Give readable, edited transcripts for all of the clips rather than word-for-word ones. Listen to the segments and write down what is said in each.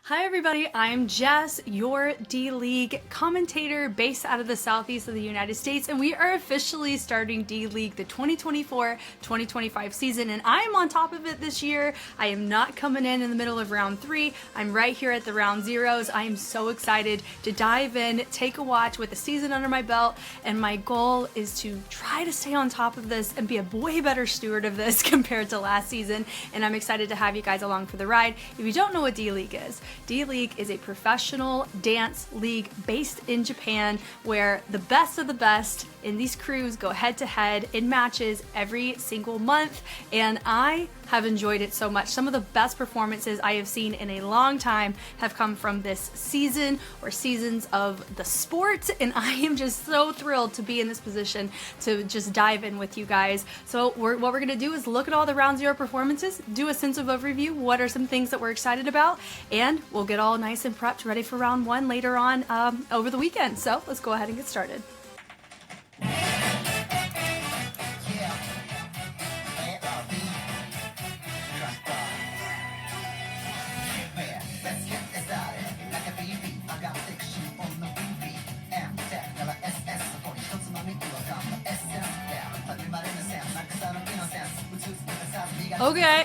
Hi everybody, I'm Jess, your D.League commentator based out of the southeast of the United States, and we are officially starting D.League the 2024-2025 season, and I am on top of it this year. I am not coming in the middle of round 3. I'm right here at the round zeros. I am so excited to dive in, take a watch with the season under my belt, and my goal is to try to stay on top of this and be a way better steward of this compared to last season, and I'm excited to have you guys along for the ride. If you don't know what D.League is, D.League is a professional dance league based in Japan where the best of the best in these crews go head to head in matches every single month, and I have enjoyed it so much. Some of the best performances I have seen in a long time have come from this season or seasons of the sport, and I am just so thrilled to be in this position to just dive in with you guys. So what we're going to do is look at all the round 0 performances, do a sense of overview, what are some things that we're excited about, and we'll get all nice and prepped ready for round 1 later on over the weekend. So let's go ahead and get started.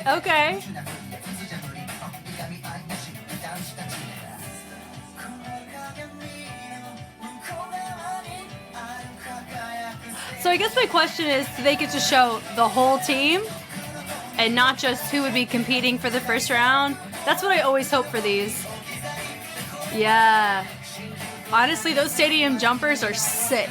Okay. So I guess my question is, do they get to show the whole team and not just who would be competing for the first round? That's what I always hope for these. Yeah. Honestly, those stadium jumpers are sick.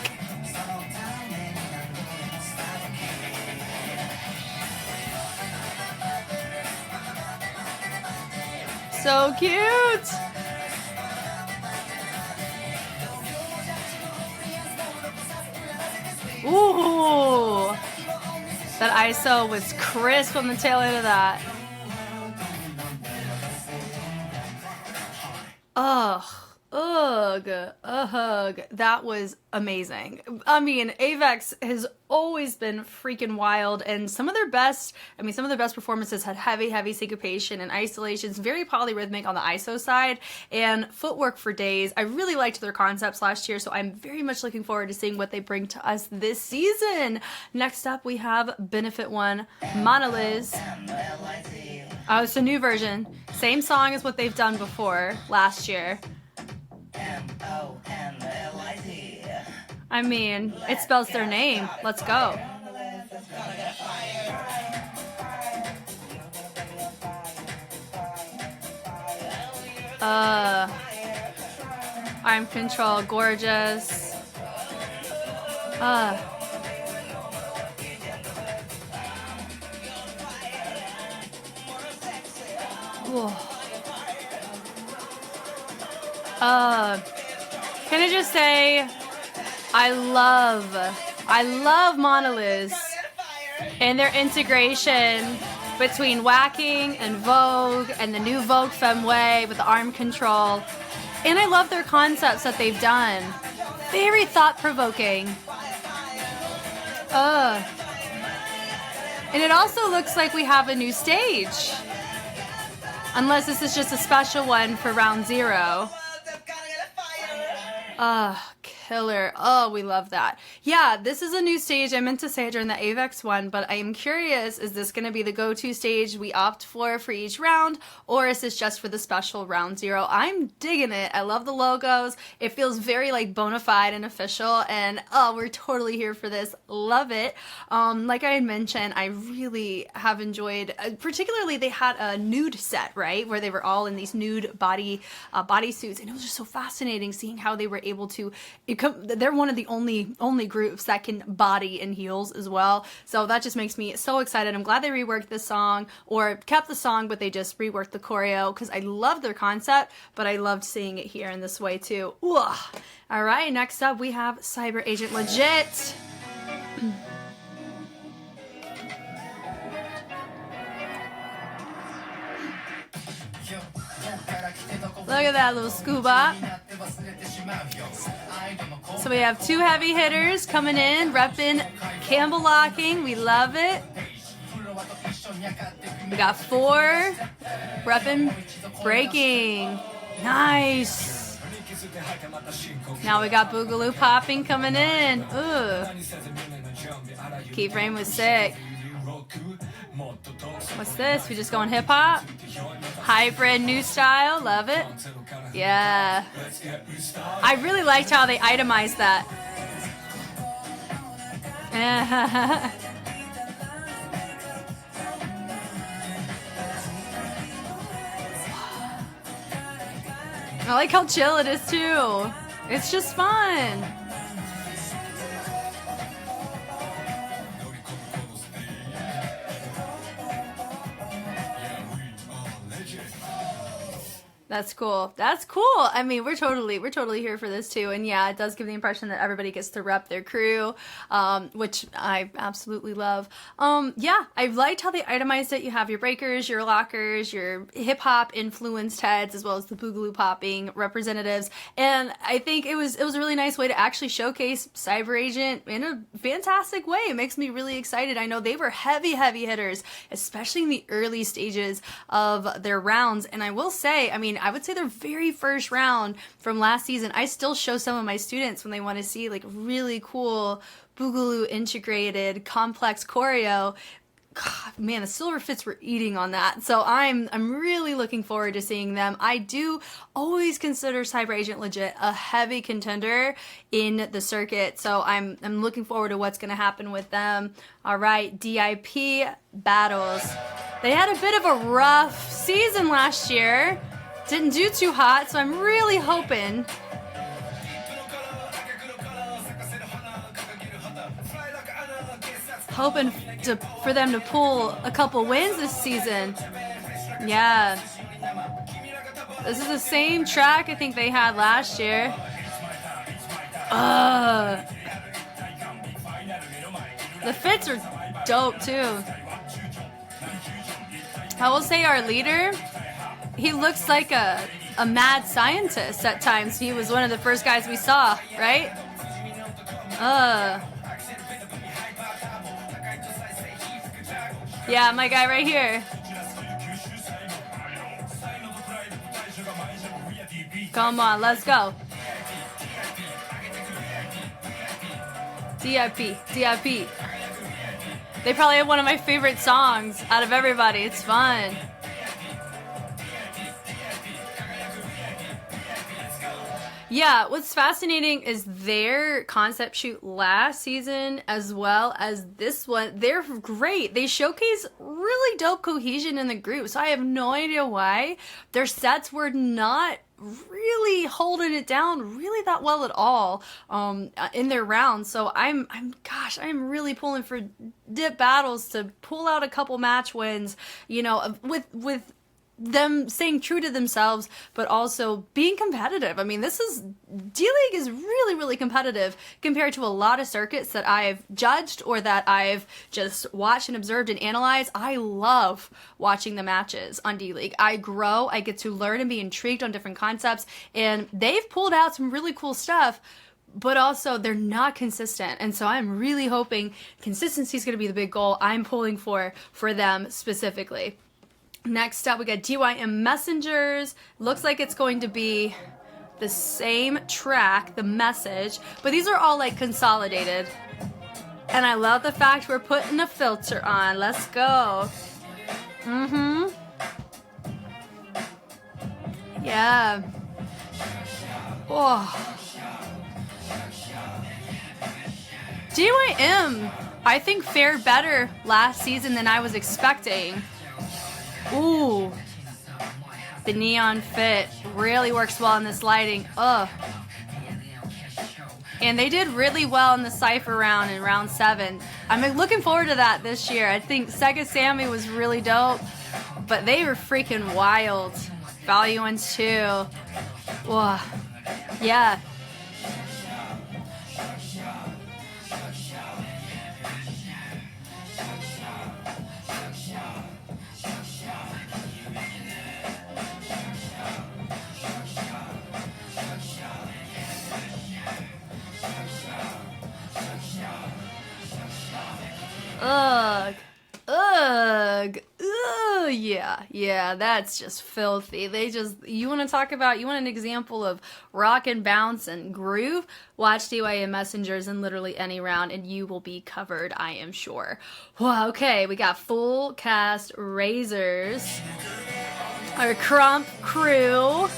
So cute! Ooh! That ISO was crisp on the tail end of that. Ugh. That was amazing. I mean, Avex has always been freaking wild, and some of their best performances had heavy syncopation and isolations, very polyrhythmic on the ISO side, and footwork for days. I really liked their concepts last year, so I'm very much looking forward to seeing what they bring to us this season. Next up, we have Benefit 1, Monoliz. Oh, it's a new version. Same song as what they've done before last year. I mean, it spells their name. Let's go. Arm control, gorgeous. Can I just say, I love Monoliz and their integration between whacking and Vogue and the new Vogue Femme Way with the arm control. And I love their concepts that they've done. Very thought-provoking. And it also looks like we have a new stage. Unless this is just a special one for round 0. Killer. Oh, we love that. Yeah, this is a new stage. I meant to say it during the Avex one, but I am curious, is this going to be the go-to stage we opt for each round, or is this just for the special round 0? I'm digging it. I love the logos. It feels very like bona fide and official, and we're totally here for this. Love it. Like I had mentioned, I really have enjoyed, particularly they had a nude set, right, where they were all in these nude body suits, and it was just so fascinating seeing how they were able to. They're one of the only groups that can body in heels as well, so that just makes me so excited. I'm glad they reworked this song, or kept the song, but they just reworked the choreo, because I love their concept, but I loved seeing it here in this way too. Ooh. All right, next up we have Cyber Agent Legit. Look at that little scuba. So we have 2 heavy hitters coming in, repping Campbell locking. We love it. We got 4 repping breaking. Nice. Now we got Boogaloo popping coming in. Ooh. Keyframe was sick. What's this? We just going hip hop? Hybrid new style. Love it. Yeah. I really liked how they itemized that. I like how chill it is too. It's just fun. That's cool. That's cool. I mean, we're totally here for this too. And yeah, it does give the impression that everybody gets to rep their crew, which I absolutely love. Yeah, I liked how they itemized it. You have your breakers, your lockers, your hip hop influenced heads, as well as the boogaloo popping representatives. And I think it was a really nice way to actually showcase Cyber Agent in a fantastic way. It makes me really excited. I know they were heavy hitters, especially in the early stages of their rounds. And I will say, I mean, I would say their very first round from last season, I still show some of my students when they want to see like really cool boogaloo integrated complex choreo. God, man, the Silver Fits were eating on that. So I'm really looking forward to seeing them. I do always consider Cyber Agent legit a heavy contender in the circuit. So I'm looking forward to what's going to happen with them. All right, DIP battles. They had a bit of a rough season last year. Didn't do too hot, so I'm really hoping for them to pull a couple wins this season. Yeah. This is the same track I think they had last year. The fits are dope too. I will say our leader, he looks like a mad scientist at times. He was one of the first guys we saw, right? Yeah, my guy right here. Come on, let's go. DIP. They probably have one of my favorite songs out of everybody. It's fun. Yeah, what's fascinating is their concept shoot last season as well as this one. They're great. They showcase really dope cohesion in the group. So I have no idea why their sets were not really holding it down really that well at all in their rounds. So I'm really pulling for Dip Battles to pull out a couple match wins, you know, with them staying true to themselves, but also being competitive. I mean, D.League is really competitive compared to a lot of circuits that I've judged or that I've just watched and observed and analyzed. I love watching the matches on D.League. I grow, I get to learn and be intrigued on different concepts, and they've pulled out some really cool stuff, but also they're not consistent. And so I'm really hoping consistency is going to be the big goal I'm pulling for them specifically. Next up, we got DYM Messengers. Looks like it's going to be the same track, the message, but these are all like consolidated. And I love the fact we're putting a filter on. Let's go. Yeah. Oh. DYM, I think, fared better last season than I was expecting. Ooh, the neon fit really works well in this lighting. Ugh. And they did really well in the Cypher round in round 7. I'm looking forward to that this year. I think Sega Sammy was really dope, but they were freaking wild. Value ones too. Whoa. Yeah. Ugh. Yeah, that's just filthy. You want to talk about, you want an example of rock and bounce and groove? Watch DYA Messengers in literally any round and you will be covered, I am sure. Wow, okay, we got full cast Razors. Our Crump crew.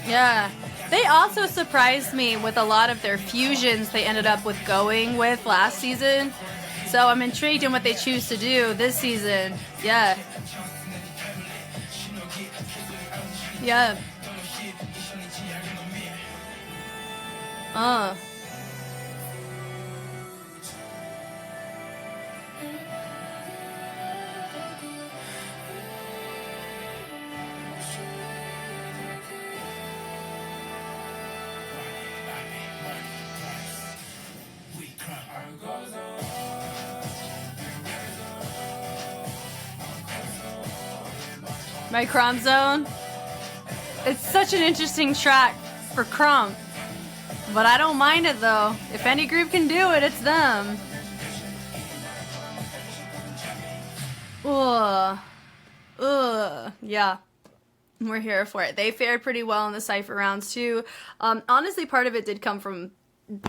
Yeah. They also surprised me with a lot of their fusions they ended up with going with last season. So I'm intrigued in what they choose to do this season. Yeah. Yeah. My Crump Zone. It's such an interesting track for Crump. But I don't mind it though. If any group can do it, it's them. Ugh. Ugh. Yeah. We're here for it. They fared pretty well in the Cypher rounds too. Honestly, part of it did come from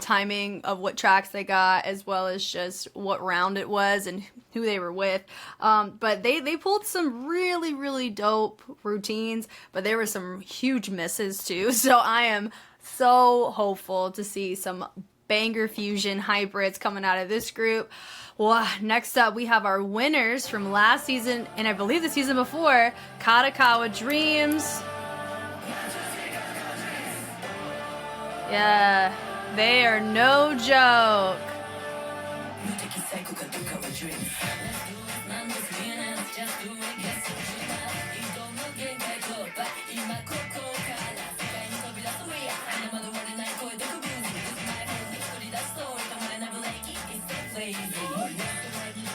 timing of what tracks they got, as well as just what round it was and who they were with. But they pulled some really, really dope routines, but there were some huge misses too. So I am so hopeful to see some banger fusion hybrids coming out of this group. Well, next up we have our winners from last season and I believe the season before, Katakawa Dreams. Yeah, they are no joke.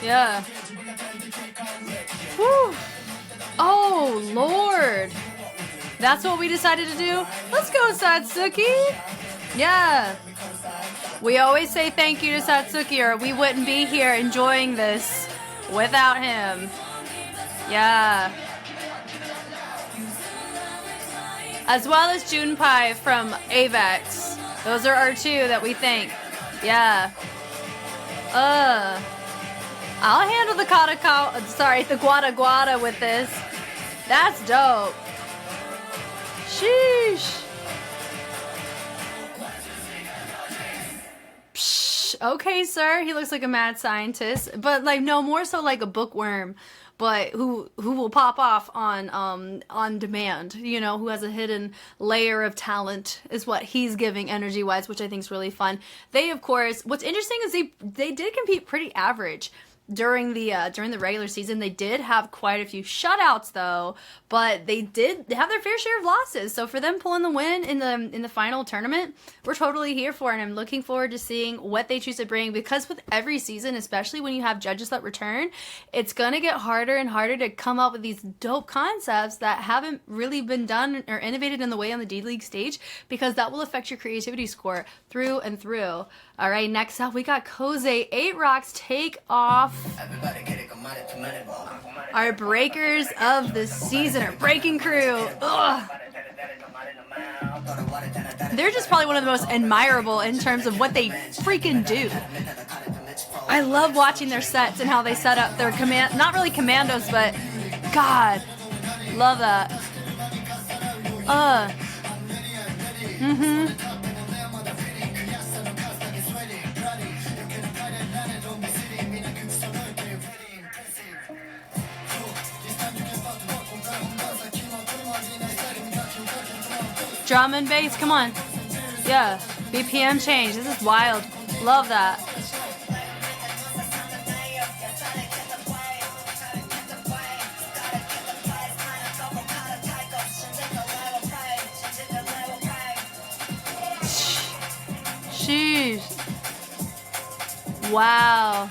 Yeah. Whew. Oh, Lord. That's what we decided to do? Let's go, Satsuki. Yeah. We always say thank you to Satsuki or we wouldn't be here enjoying this without him. Yeah. As well as Junpei from Avex. Those are our two that we thank. Yeah. I'll handle the the Guada Guada with this. That's dope. Sheesh. Psh, okay, sir. He looks like a mad scientist, but like no, more so like a bookworm, but who will pop off on demand. You know, who has a hidden layer of talent is what he's giving energy wise, which I think is really fun. They, of course, what's interesting is they did compete pretty average during the regular season. They did have quite a few shutouts though, but they did have their fair share of losses. So for them pulling the win in the final tournament, we're totally here for it. And I'm looking forward to seeing what they choose to bring, because with every season, especially when you have judges that return, it's gonna get harder and harder to come up with these dope concepts that haven't really been done or innovated in the way on the D.League stage, because that will affect your creativity score through and through. All right, next up we got Koze 8 Rocks Take Off. Our breakers of the season, our breaking crew. Ugh. They're just probably one of the most admirable in terms of what they freaking do. I love watching their sets and how they set up their not really commandos, but God, love that. Drum and bass, come on. Yeah, BPM change. This is wild. Love that. Sheesh. Wow.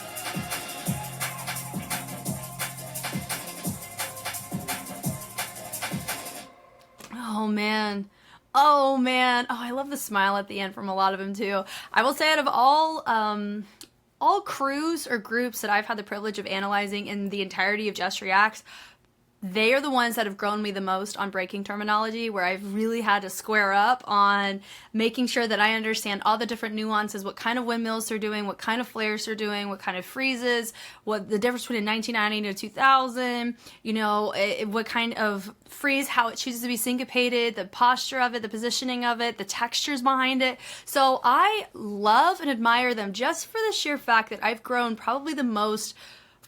Oh man. Oh man, oh I love the smile at the end from a lot of them too. I will say out of all crews or groups that I've had the privilege of analyzing in the entirety of Just Reacts, they are the ones that have grown me the most on breaking terminology, where I've really had to square up on making sure that I understand all the different nuances, what kind of windmills they're doing, what kind of flares they're doing, what kind of freezes, what the difference between 1990 to 2000, you know, what kind of freeze, how it chooses to be syncopated, the posture of it, the positioning of it, the textures behind it. So I love and admire them just for the sheer fact that I've grown probably the most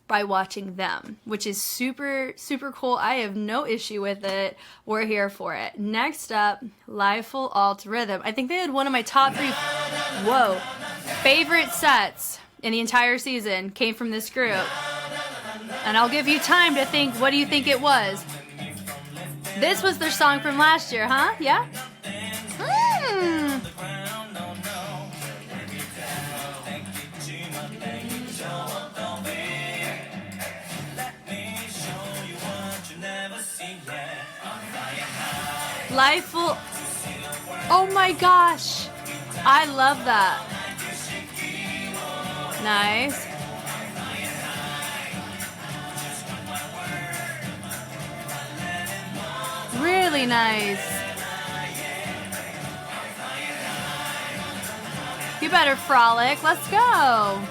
by watching them, which is super, super cool. I have no issue with it. We're here for it. Next up, Live Full Alt Rhythm. I think they had one of my top 3, favorite sets in the entire season came from this group. And I'll give you time to think, what do you think it was? This was their song from last year, huh? Yeah? Life Full. Oh my gosh, I love that. Nice. Really nice. You better frolic. Let's go.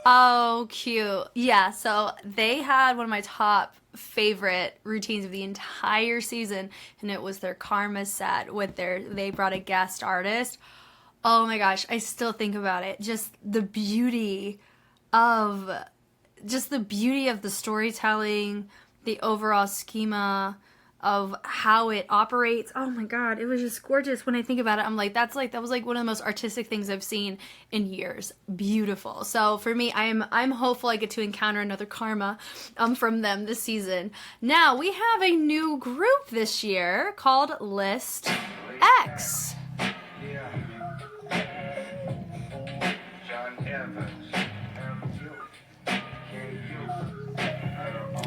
Oh, cute. Yeah, so they had one of my top favorite routines of the entire season, and it was their Karma set with they brought a guest artist. Oh my gosh, I still think about it. Just the beauty of the storytelling, the overall schema of how it operates. Oh my god, it was just gorgeous. When I think about it, I'm like, that was like one of the most artistic things I've seen in years. Beautiful. So for me, I'm hopeful I get to encounter another Karma from them this season. Now we have a new group this year called List X.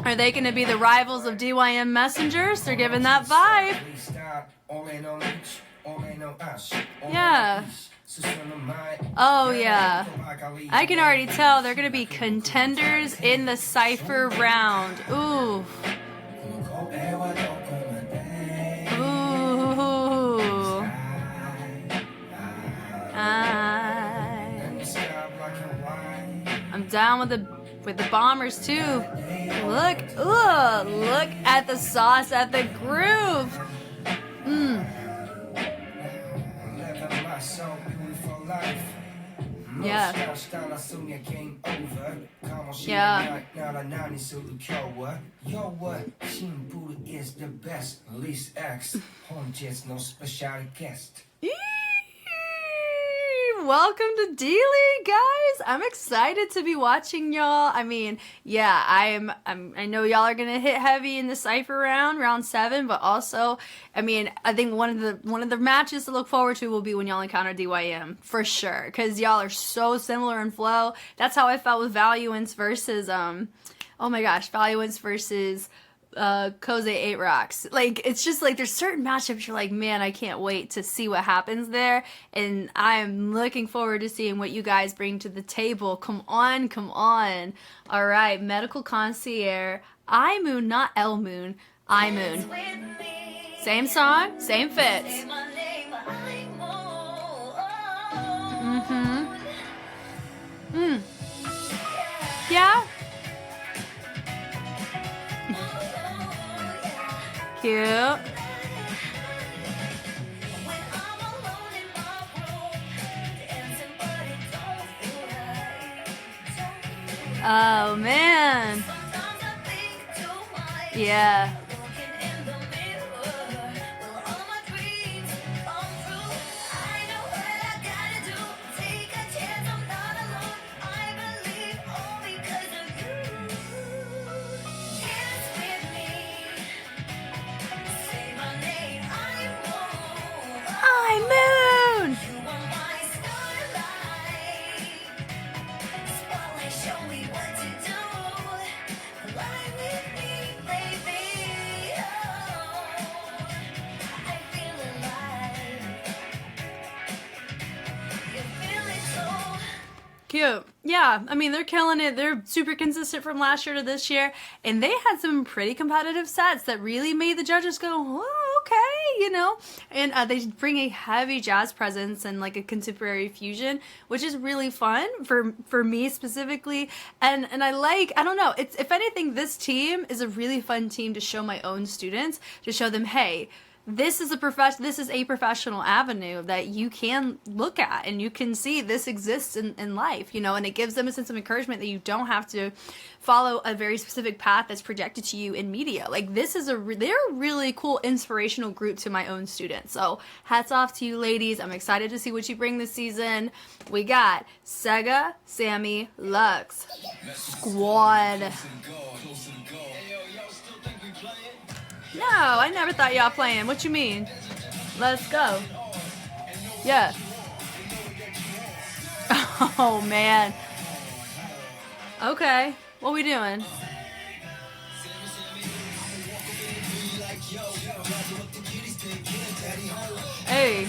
Are they going to be the rivals of DYM Messengers? They're giving that vibe. Yeah. Oh yeah. I can already tell they're going to be contenders in the Cypher round. Ooh. Ooh. I'm down with the bombers too. Look at the sauce, at the groove. Yeah. Yeah. Is the best. List X. No special guest. Welcome to D.League, guys. I'm excited to be watching y'all. I mean, yeah, I know y'all are gonna hit heavy in the Cypher round 7, but also, I mean, I think one of the matches to look forward to will be when y'all encounter DYM for sure, because y'all are so similar in flow. That's how I felt with Valuance versus oh my gosh, Valuance versus Koze 8 Rocks. Like, it's just like there's certain matchups you're like, man, I can't wait to see what happens there, and I'm looking forward to seeing what you guys bring to the table. Come on. All right, Medical Concierge, imoon, not L-Moon, imoon. Same song, same fits. Yeah. Cute. Oh man. Yeah. imoon. Cute. Yeah, I mean, they're killing it. They're super consistent from last year to this year. And they had some pretty competitive sets that really made the judges go, oh, okay, you know? And they bring a heavy jazz presence and like a contemporary fusion, which is really fun for me specifically. And I don't know, it's, if anything, this team is a really fun team to show my own students, to show them, hey, this is a professional avenue that you can look at and you can see this exists in life, you know, and it gives them a sense of encouragement that you don't have to follow a very specific path that's projected to you in media. Like, this is they're a really cool inspirational group to my own students. So hats off to you ladies. I'm excited to see what you bring this season. We got Sega, Sammy, Lux, Squad. No, I never thought y'all playing. What you mean? Let's go. Yeah. Oh, man. Okay. What we doing? Hey.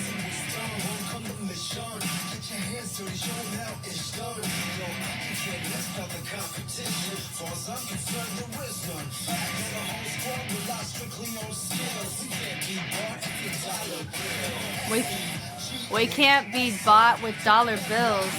We can't be bought with dollar bills.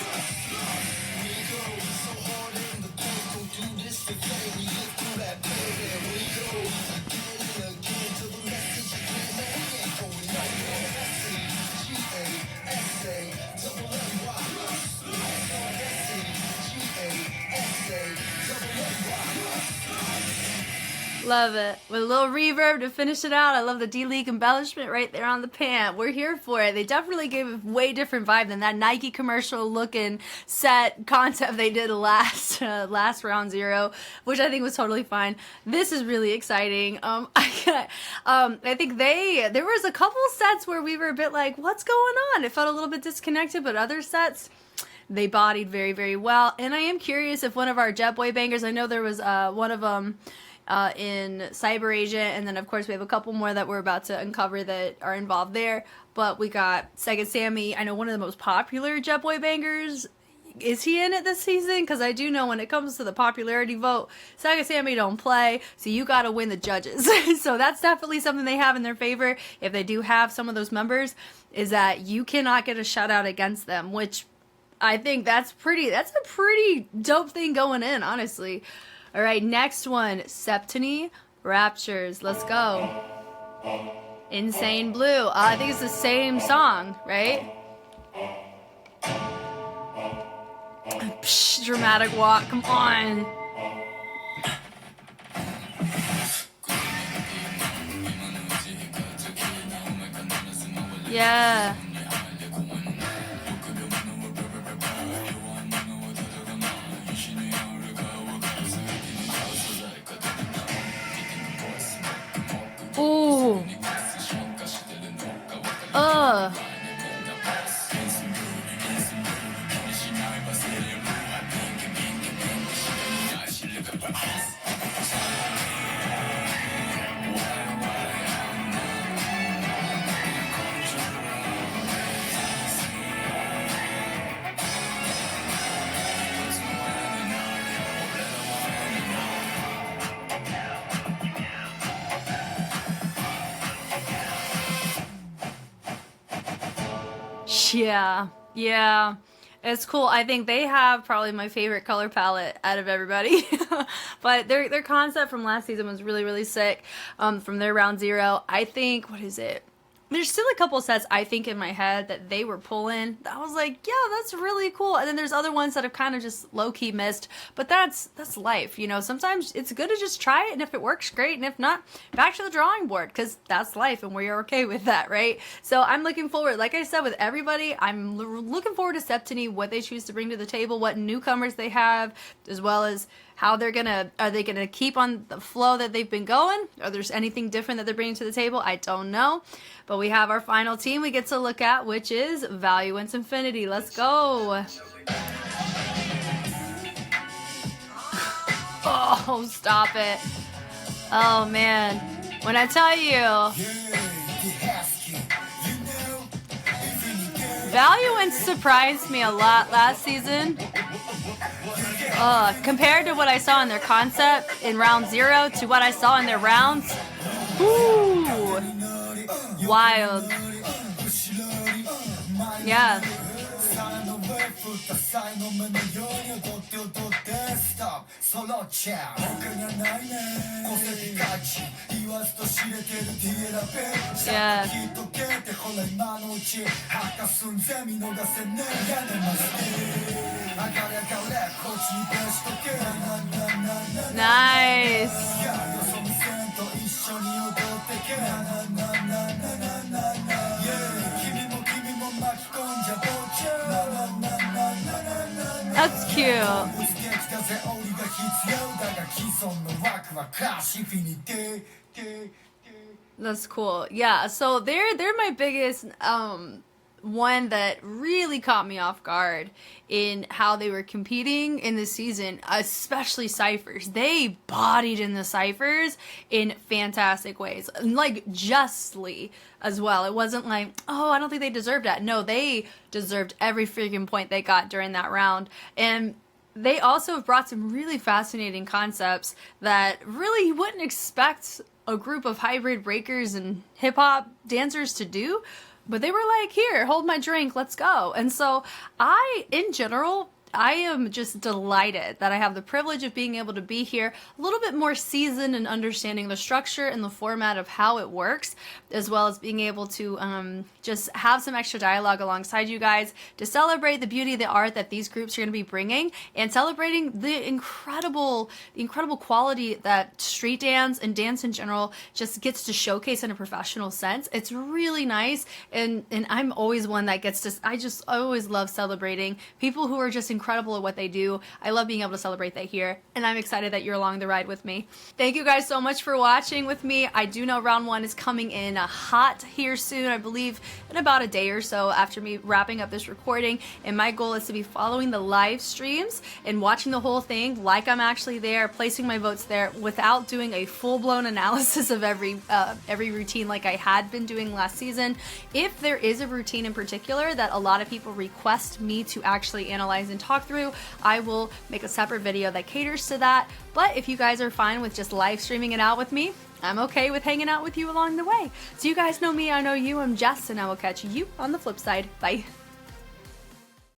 Love it. With a little reverb to finish it out. I love the D.League embellishment right there on the pant. We're here for it. They definitely gave a way different vibe than that Nike commercial looking set concept they did last round zero, which I think was totally fine. This is really exciting. I think there was a couple sets where we were a bit like, what's going on? It felt a little bit disconnected, but other sets, they bodied very, very well. And I am curious if one of our Jet Boy bangers, I know there was one of them in Cyber Asia, and then of course we have a couple more that we're about to uncover that are involved there, but we got Sega Sammy. I know one of the most popular Jet Boy bangers. Is he in it this season? Because I do know when it comes to the popularity vote, Sega Sammy don't play, so you gotta win the judges. So that's definitely something they have in their favor, if they do have some of those members, is that you cannot get a shutout against them, which I think that's a pretty dope thing going in, honestly. All right, next one, Septony Raptures. Let's go. Insane Blue. I think it's the same song, right? Psh, dramatic walk. Come on. Yeah. Ooh. Yeah, it's cool. I think they have probably my favorite color palette out of everybody. But their concept from last season was really, really sick. From their round zero, I think, what is it? There's still a couple sets I think in my head that they were pulling. I was like, yeah, that's really cool. And then there's other ones that have kind of just low-key missed. But that's life, you know. Sometimes it's good to just try it, and if it works, great. And if not, back to the drawing board, because that's life, and we're okay with that, right? So I'm looking forward, like I said, with everybody, I'm looking forward to Septony, what they choose to bring to the table, what newcomers they have, as well as how are they gonna keep on the flow that they've been going? Or there's anything different that they're bringing to the table? I don't know. But we have our final team we get to look at, which is Valuance Infinity. Let's go. Oh, stop it. Oh, man. When I tell you, Valuance surprised me a lot last season. Compared to what I saw in their concept in round 0 to what I saw in their rounds, ooh, wild. Yeah. Yeah. Nice. That's cute. That's cool. Yeah, so they're my biggest one that really caught me off guard in how they were competing in the season, especially ciphers. They bodied in the ciphers in fantastic ways, like justly as well. It wasn't like, oh, I don't think they deserved that. No, they deserved every freaking point they got during that round. And they also have brought some really fascinating concepts that really you wouldn't expect a group of hybrid breakers and hip-hop dancers to do. But they were like, here, hold my drink, let's go. And so in general, I am just delighted that I have the privilege of being able to be here, a little bit more seasoned and understanding the structure and the format of how it works, as well as being able to just have some extra dialogue alongside you guys to celebrate the beauty of the art that these groups are going to be bringing, and celebrating the incredible quality that street dance and dance in general just gets to showcase in a professional sense. It's really nice, and I'm always one that gets to, I always love celebrating people who are just incredible at what they do. I love being able to celebrate that here, and I'm excited that you're along the ride with me. Thank you guys so much for watching with me. I do know round 1 is coming in hot here soon, I believe in about a day or so after me wrapping up this recording, and my goal is to be following the live streams and watching the whole thing like I'm actually there, placing my votes there without doing a full-blown analysis of every routine like I had been doing last season. If there is a routine in particular that a lot of people request me to actually analyze and talk through, I will make a separate video that caters to that. But if you guys are fine with just live streaming it out with me, I'm okay with hanging out with you along the way. So you guys know me, I know you. I'm Jess, and I will catch you on the flip side. Bye.